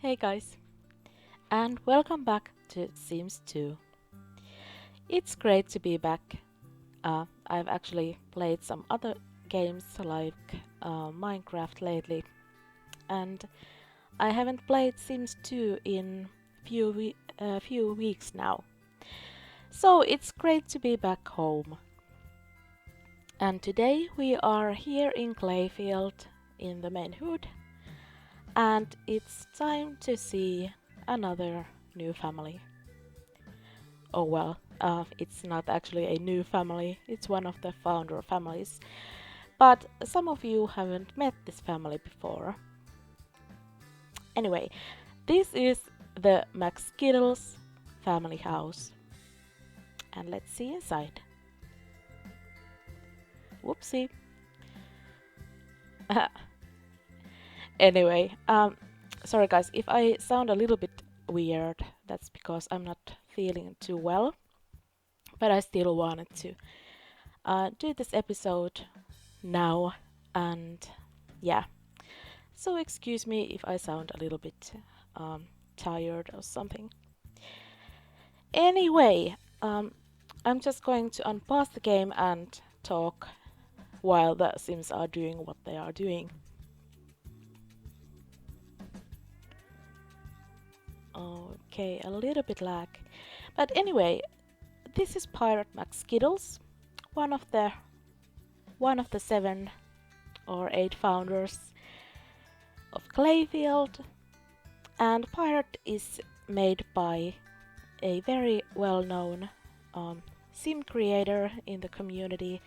Hey guys, and welcome back to Sims 2. It's great to be back. I've actually played some other games like Minecraft lately, and I haven't played Sims 2 in few weeks now. So it's great to be back home. And today we are here in Clayfield in the main hood, and it's time to see another new family. Oh well, it's not actually a new family, it's one of the founder families. But some of you haven't met this family before. Anyway, this is the McSkiddles family house. And let's see inside. Whoopsie. Anyway, sorry guys, if I sound a little bit weird, that's because I'm not feeling too well. But I still wanted to do this episode now, and yeah. So excuse me if I sound a little bit tired or something. Anyway, I'm just going to unpause the game and talk while the Sims are doing what they are doing. Okay, a little bit lag. But anyway, this is Pirate McSkiddles, one of the 7 or 8 founders of Clayfield, and Pirate is made by a very well-known sim creator in the community.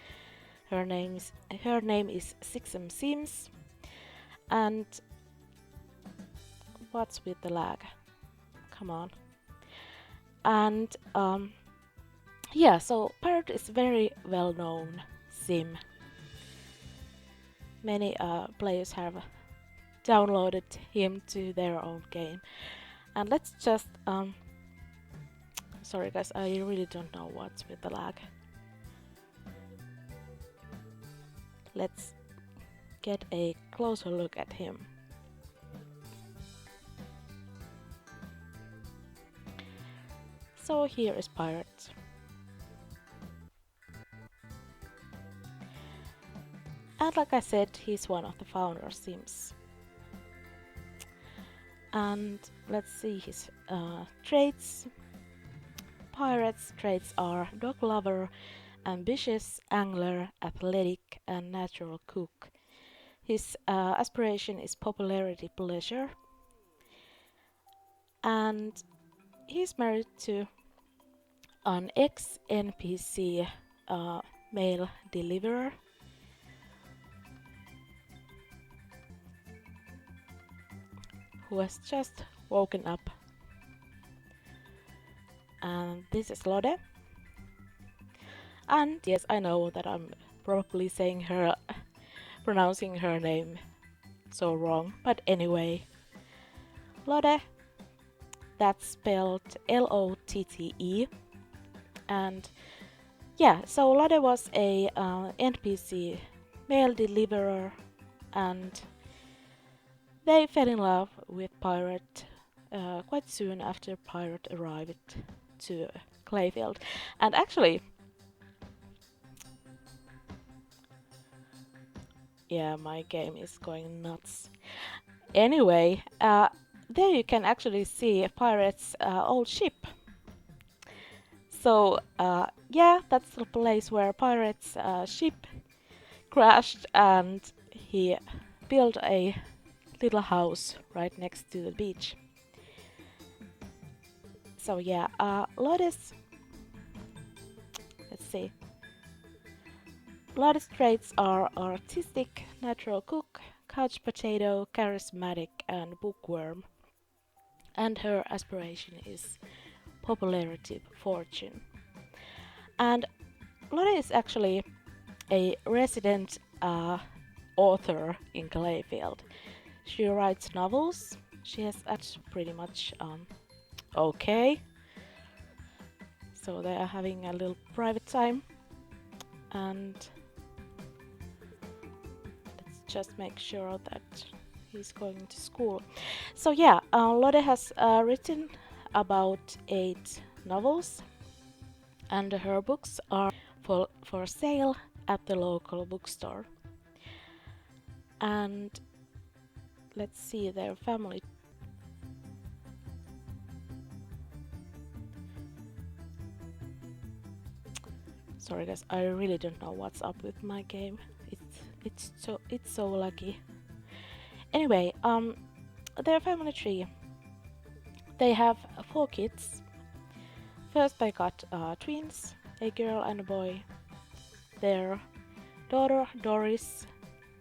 Her name is Sixem Sims. And what's with the lag? Come on. And yeah, so Pirate is very well-known sim. Many players have downloaded him to their own game. And let's just sorry guys, I really don't know what's with the lag. Let's get a closer look at him. So here is Pirate. And like I said, he's one of the founder Sims. And let's see his traits. Pirate's traits are dog lover, ambitious, angler, athletic, and natural cook. His aspiration is popularity pleasure. And he's married to an ex-NPC mail deliverer. Who has just woken up. And this is Lode. And yes, I know that I'm probably pronouncing her name so wrong, but anyway. Lode, that's spelled Lotte. And yeah, so Lode was a NPC mail deliverer, and they fell in love with Pirate quite soon after Pirate arrived to Clayfield. And actually, yeah, my game is going nuts. Anyway, there you can actually see Pirate's old ship. So, yeah, that's the place where Pirate's ship crashed, and he built a little house right next to the beach. So yeah, Lotus, let's see. Lotus traits are artistic, natural cook, couch potato, charismatic, and bookworm. And her aspiration is popularity, fortune. And Lotte is actually a resident author in Clayfield. She writes novels. She has actually pretty much okay. So they are having a little private time. And let's just make sure that he's going to school. So yeah, Lode has written about 8 novels, and her books are for sale at the local bookstore. And let's see their family. Sorry guys, I really don't know what's up with my game. It's so laggy. Anyway, their family tree. They have 4 kids. First they got twins, a girl and a boy. Their daughter Doris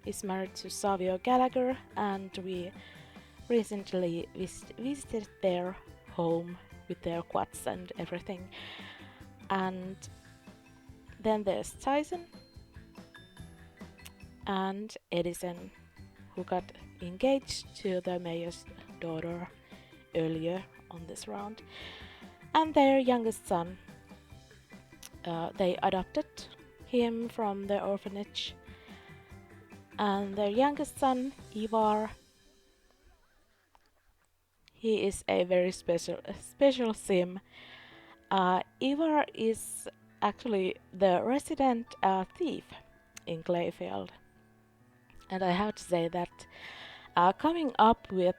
is married to Savio Gallagher, and we recently visited their home with their quads and everything. And then there's Tyson and Edison, who got engaged to the mayor's daughter earlier on this round. And their youngest son, they adopted him from the orphanage. And their youngest son, Ivar, he is a very special sim. Ivar is actually the resident thief in Clayfield. And I have to say that coming up with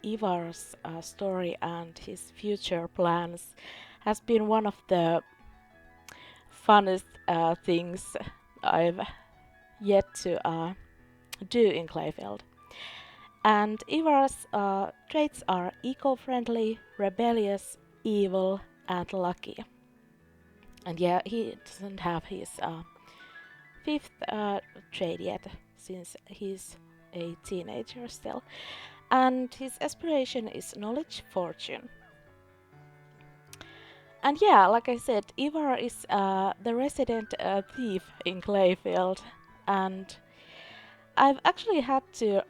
Ivar's story and his future plans has been one of the funnest things I've yet to do in Clayfield. And Ivar's traits are eco-friendly, rebellious, evil, and lucky. And yeah, he doesn't have his 5th trait yet, since he's a teenager still. And his aspiration is knowledge, fortune. And yeah, like I said, Ivar is the resident thief in Clayfield. And I've actually had to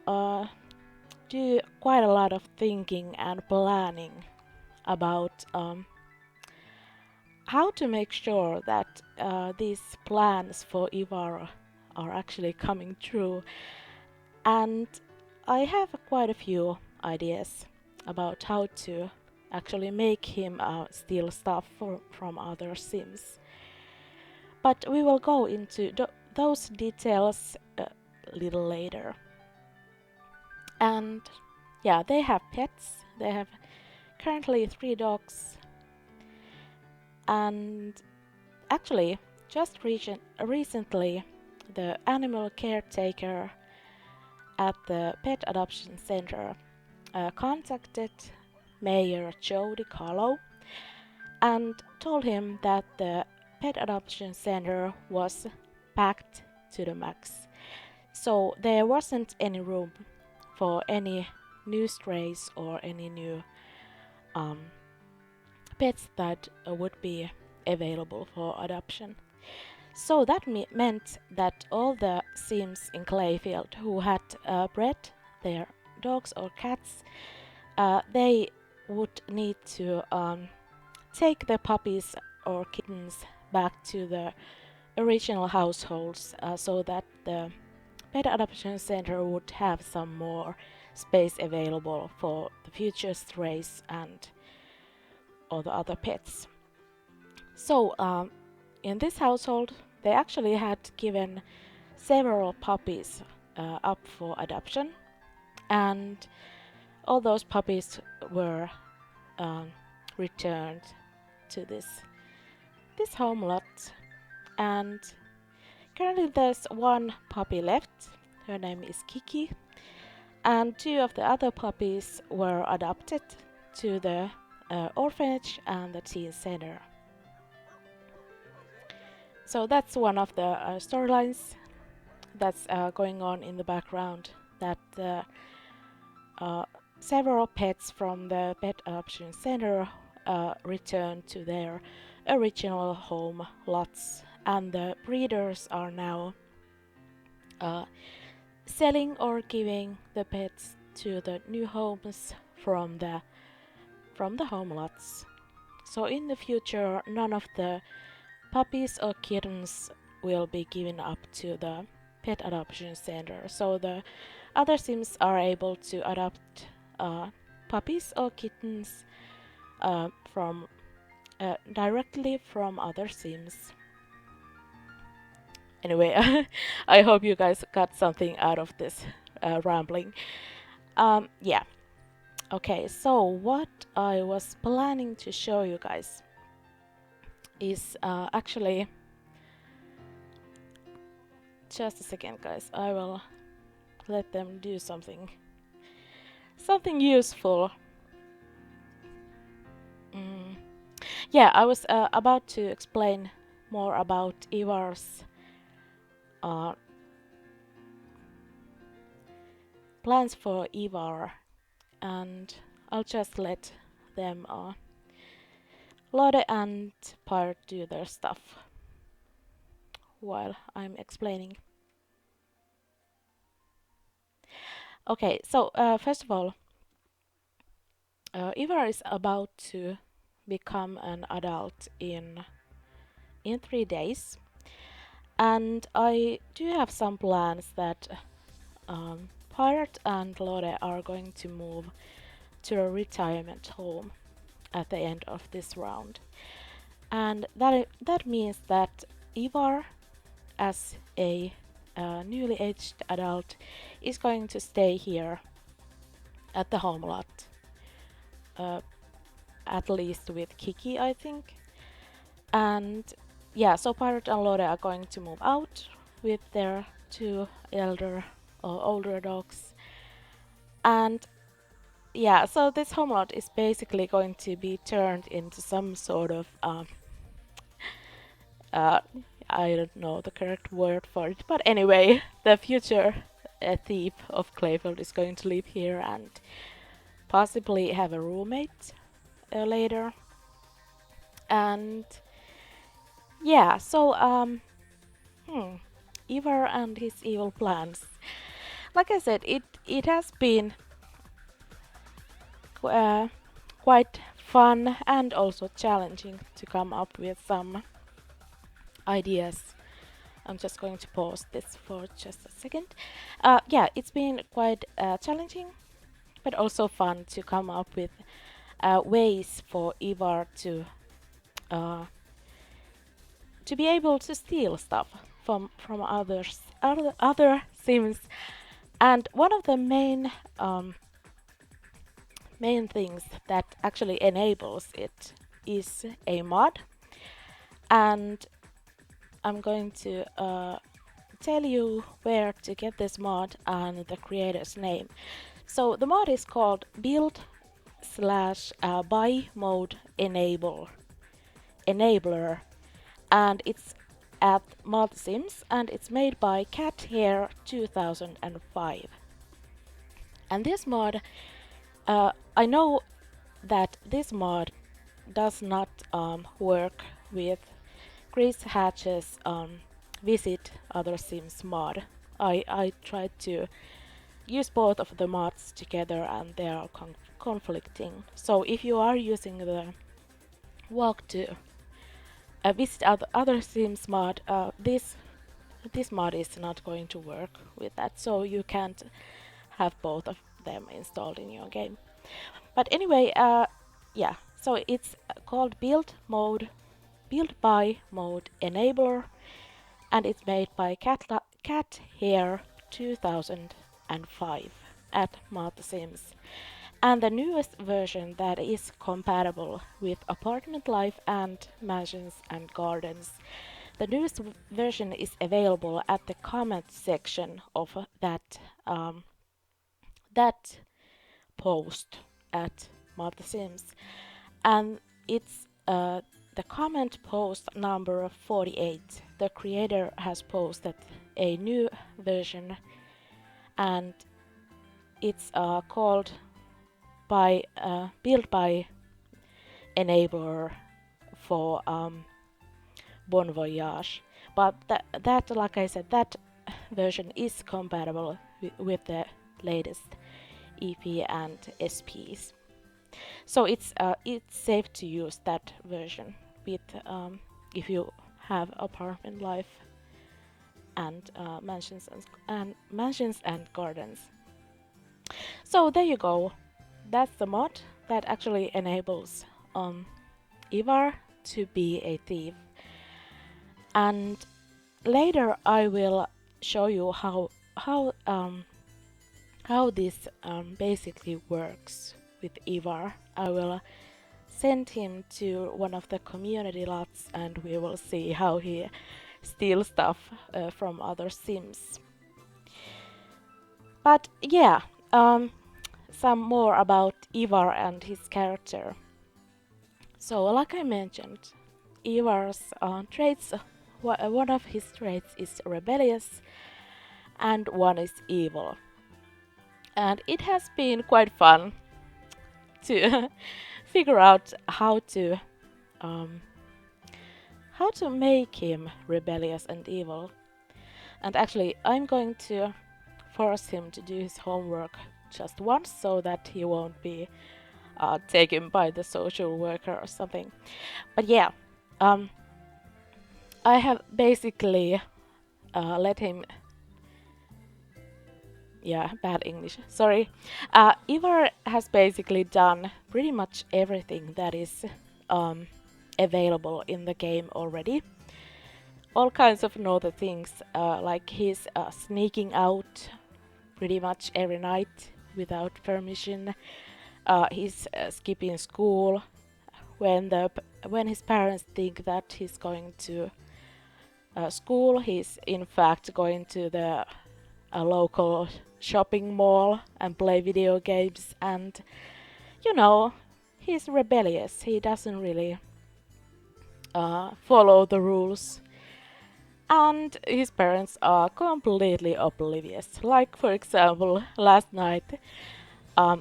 do quite a lot of thinking and planning about how to make sure that these plans for Ivar are actually coming true. And I have quite a few ideas about how to actually make him steal stuff from other sims. But we will go into those details a little later. And yeah, they have pets. They have currently 3 dogs. And actually, just recently, the animal caretaker at the pet adoption center contacted Mayor Joe DiCarlo and told him that the pet adoption center was packed to the max. So there wasn't any room for any new strays or any new pets that would be available for adoption. So that meant that all the sims in Clayfield who had bred their dogs or cats, they would need to take the puppies or kittens back to the original households so that the pet adoption center would have some more space available for the future strays and all the other pets. So in this household, they actually had given several puppies up for adoption, and all those puppies were returned to this home lot. And currently there's 1 puppy left. Her name is Kiki, and 2 of the other puppies were adopted to the orphanage and the teen center. So that's one of the storylines that's going on in the background, that several pets from the pet adoption center return to their original home lots, and the breeders are now selling or giving the pets to the new homes from the home lots. So in the future, none of the puppies or kittens will be given up to the pet adoption center. So the other Sims are able to adopt puppies or kittens from directly from other Sims. Anyway, I hope you guys got something out of this rambling. Yeah. Okay, so what I was planning to show you guys is actually... Just a second, guys. I will let them do something useful. Yeah, I was about to explain more about Ivar's plans for Ivar, and I'll just let them Lode and Pirate do their stuff while I'm explaining. Okay, so first of all, Ivar is about to become an adult in 3 days, and I do have some plans that Pirate and Lode are going to move to a retirement home at the end of this round, and that means that Ivar, as a newly aged adult, is going to stay here at the home lot, at least with Kiki, I think. And yeah, so Pirate and Lode are going to move out with their 2 older dogs. And yeah, so this home lot is basically going to be turned into some sort of I don't know the correct word for it, but anyway, the future thief of Clayfield is going to live here and possibly have a roommate later. And yeah, so Ivar and his evil plans. Like I said, it has been quite fun and also challenging to come up with some ideas. I'm just going to pause this for just a second. Yeah, it's been quite challenging, but also fun to come up with ways for Ivar to be able to steal stuff from other Sims. And one of the main things that actually enables it is a mod, and I'm going to tell you where to get this mod and the creator's name. So the mod is called build/buy mode enabler, and it's at MaraLetsPlay, and it's made by Cat Hair 2005. And this mod, I know that this mod does not work with Chris Hatch's Visit Other Sims mod. I tried to use both of the mods together and they are conflicting. So if you are using the Walk to Visit Other Sims mod, this mod is not going to work with that, so you can't have both of them installed in your game. But anyway, yeah, so it's called build/buy mode enabler, and it's made by Cat Hair 2005 at MaraLetsPlay. And the newest version that is compatible with apartment life and mansions and gardens. The newest version is available at the comment section of that post at MaraLetsPlay, and it's the comment post number 48. The creator has posted a new version, and it's called build/buy enabler for Bon Voyage. But that, like I said, that version is compatible with the latest EP and SPs. So it's safe to use that version with if you have apartment life and mansions and gardens. So there you go. That's the mod that actually enables Ivar to be a thief. And later I will show you how this basically works with Ivar. I will send him to one of the community lots and we will see how he steals stuff from other Sims. But yeah, some more about Ivar and his character. So, like I mentioned, Ivar's traits, one of his traits is rebellious and one is evil. And it has been quite fun to figure out um, how to make him rebellious and evil. And actually, I'm going to force him to do his homework just once so that he won't be taken by the social worker or something. But yeah, I have basically let him. Yeah, bad English. Sorry. Ivar has basically done pretty much everything that is available in the game already. All kinds of naughty things, like he's sneaking out pretty much every night without permission. He's skipping school when his parents think that he's going to school. He's in fact going to the local shopping mall and play video games, and you know, he's rebellious. He doesn't really follow the rules. And his parents are completely oblivious. Like, for example, last night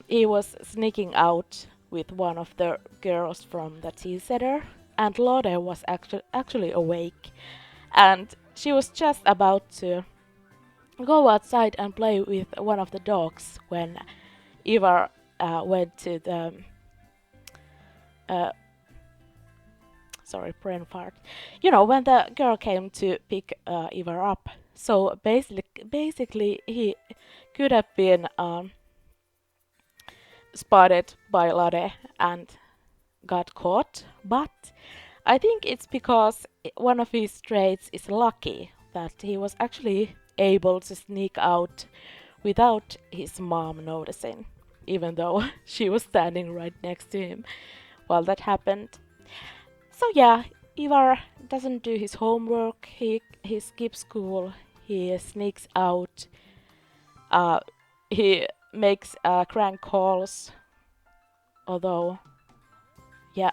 he was sneaking out with one of the girls from the tea setter, and Lode was actually awake, and she was just about to go outside and play with one of the dogs when Ivar went to the sorry, brain fart. You know, when the girl came to pick Ivar up. So basically, he could have been spotted by Lode and got caught. But I think it's because one of his traits is lucky, that he was actually able to sneak out without his mom noticing, even though she was standing right next to him while that happened. So yeah, Ivar doesn't do his homework, he skips school, he sneaks out, he makes crank calls, although, yeah,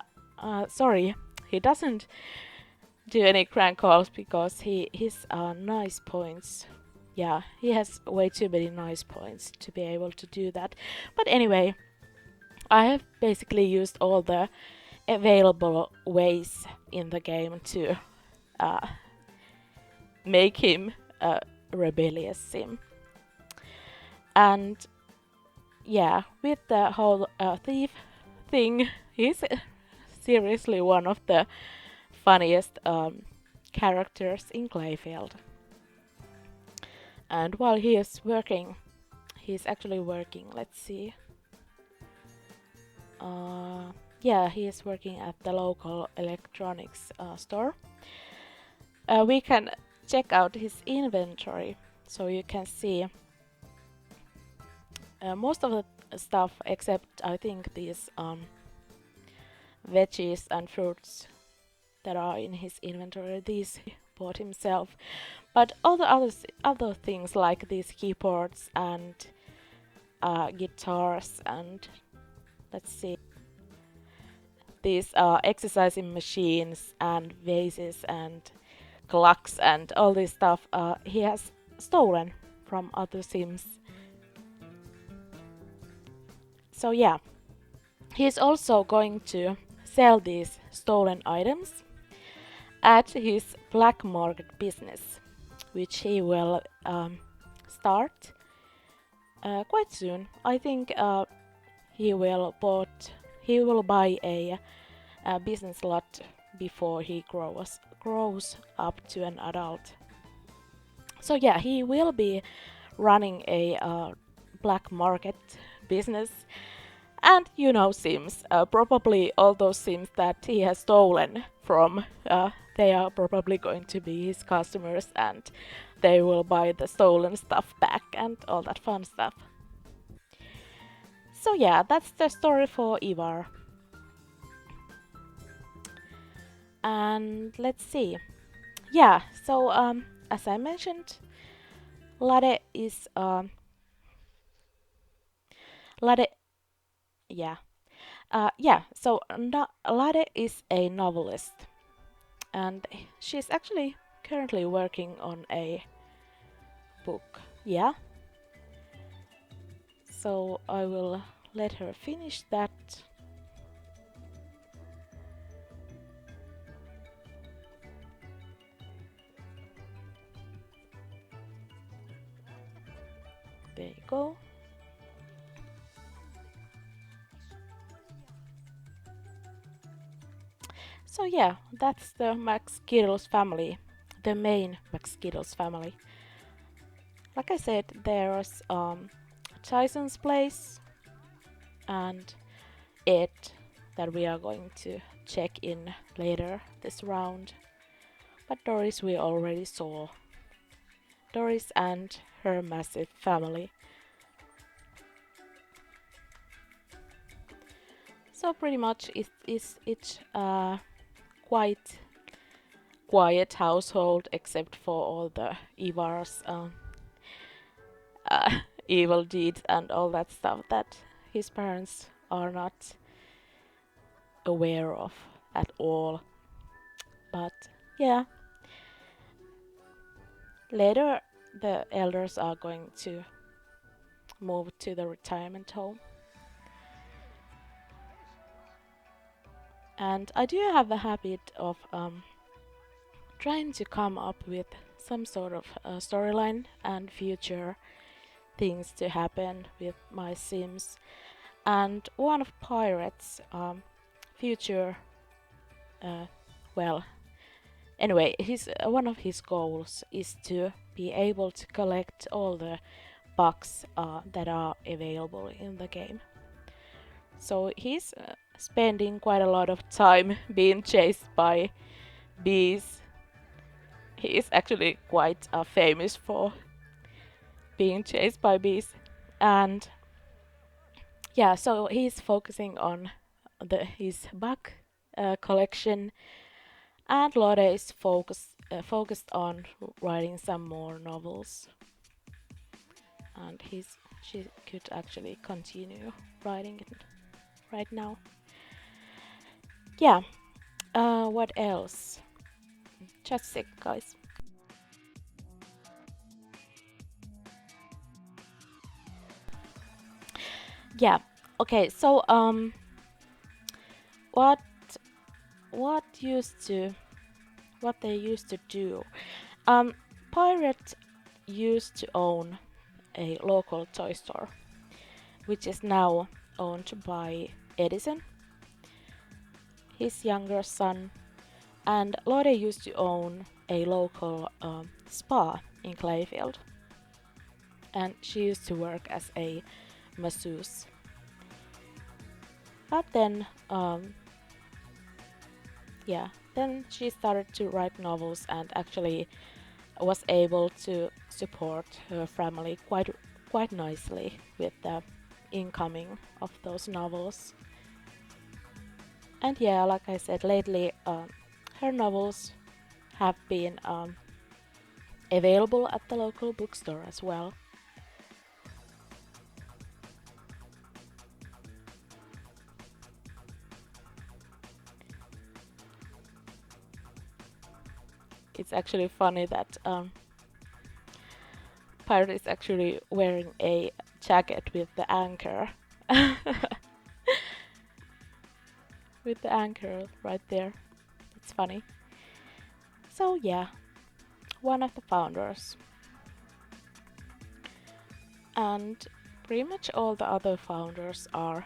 sorry, he doesn't do any crank calls because his nice points, yeah, he has way too many nice points to be able to do that. But anyway, I have basically used all the available ways in the game to make him a rebellious sim. And yeah, with the whole thief thing, he's seriously one of the funniest characters in Clayfield. And while he is working, he's actually working, let's see. Yeah, he is working at the local electronics store. We can check out his inventory, so you can see most of the stuff except I think these veggies and fruits that are in his inventory. These he bought himself, but all the other things like these keyboards and guitars and let's see, these exercising machines and vases and clocks and all this stuff he has stolen from other Sims. So yeah, he's also going to sell these stolen items at his black market business, which he will start quite soon. I think he will buy a business lot before he grows up to an adult. So yeah, he will be running a black market business. And you know Sims, probably all those Sims that he has stolen from, they are probably going to be his customers and they will buy the stolen stuff back and all that fun stuff. So yeah, that's the story for Ivar. And let's see. Yeah, so as I mentioned, Lade is Lade. Yeah, So Lade is a novelist, and she's actually currently working on a book. Yeah. So I will let her finish that. There you go. So yeah, that's the McSkittles family, the main McSkittles family. Like I said, there's Tyson's place and Ed that we are going to check in later this round. But Doris we already saw. Doris and her massive family. So pretty much it's quite quiet household except for all the Ivar's evil deeds and all that stuff that his parents are not aware of at all. But yeah, later the elders are going to move to the retirement home. And I do have a habit of trying to come up with some sort of storyline and future things to happen with my Sims. And one of Pirate's future, well, anyway, one of his goals is to be able to collect all the bugs that are available in the game. So he's spending quite a lot of time being chased by bees. He is actually quite famous for being chased by bees. And yeah, so he's focusing on his bug collection, and Lode is focused on writing some more novels. And she could actually continue writing it right now. Yeah. What else? Just a sec, guys. Yeah. Okay. So what they used to do? Pirate used to own a local toy store, which is now owned by Edison, his younger son, and Lode used to own a local spa in Clayfield, and she used to work as a masseuse. But then, then she started to write novels and actually was able to support her family quite nicely with the incoming of those novels. And yeah, like I said, lately her novels have been available at the local bookstore as well. It's actually funny that Pirate is actually wearing a jacket with the anchor. With the anchor right there. It's funny. So yeah, one of the founders. And pretty much all the other founders are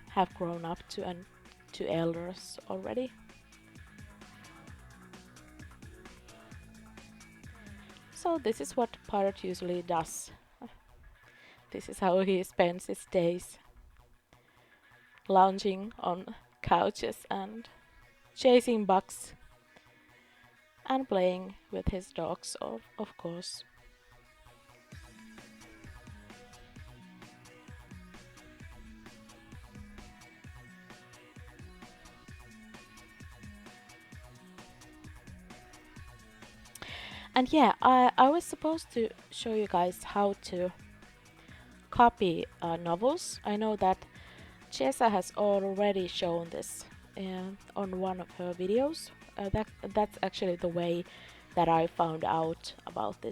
have grown up to elders already. So this is what Pirate usually does. This is how he spends his days, lounging on couches and chasing bugs and playing with his dogs, of course. And yeah, I was supposed to show you guys how to copy novels. I know that Chesa has already shown this on one of her videos. That's actually the way that I found out about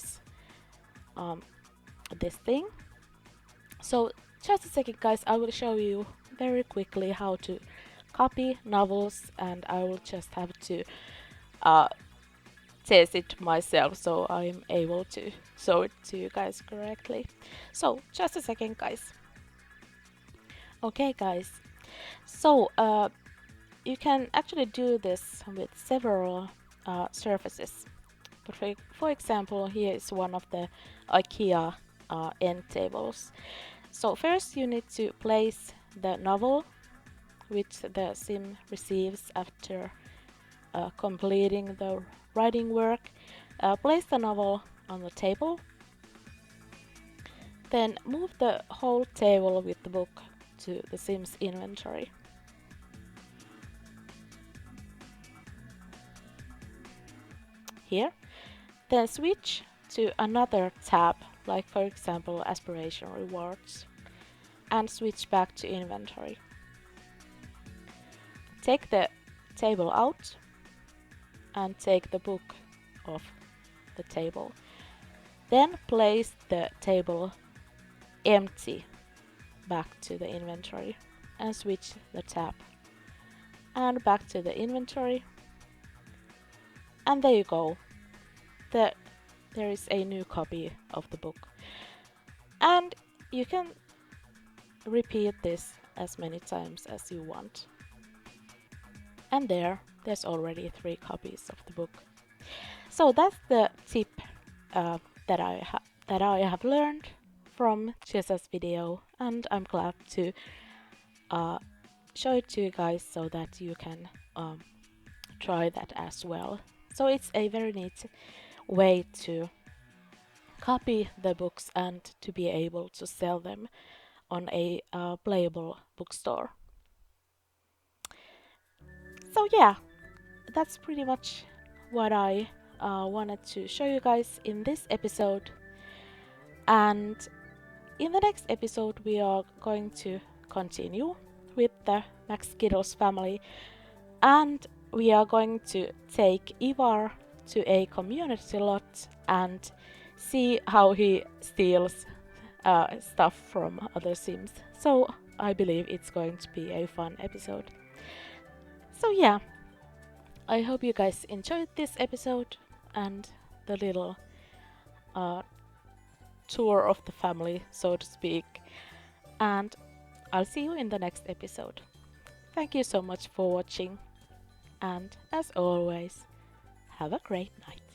um, this thing. So just a second, guys, I will show you very quickly how to copy novels, and I will just have to test it myself so I'm able to show it to you guys correctly. So just a second, guys. Okay, guys. So you can actually do this with several surfaces. But for example, here is one of the IKEA end tables. So first you need to place the novel which the sim receives after completing the writing work. Place the novel on the table. Then move the whole table with the book to the sim's inventory. Here. Then switch to another tab, like for example aspiration rewards, and switch back to inventory. Take the table out and take the book off the table. Then place the table empty back to the inventory and switch the tab. And back to the inventory. And there you go. There is a new copy of the book. And you can repeat this as many times as you want. And there's already 3 copies of the book. So that's the tip that I have learned from Chesa's video, and I'm glad to show it to you guys so that you can try that as well. So it's a very neat way to copy the books and to be able to sell them on a playable bookstore. So yeah, that's pretty much what I wanted to show you guys in this episode. And in the next episode we are going to continue with the McSkiddles family, and we are going to take Ivar to a community lot and see how he steals stuff from other Sims. So I believe it's going to be a fun episode. So yeah, I hope you guys enjoyed this episode and the little tour of the family, so to speak. And I'll see you in the next episode. Thank you so much for watching, and as always, have a great night.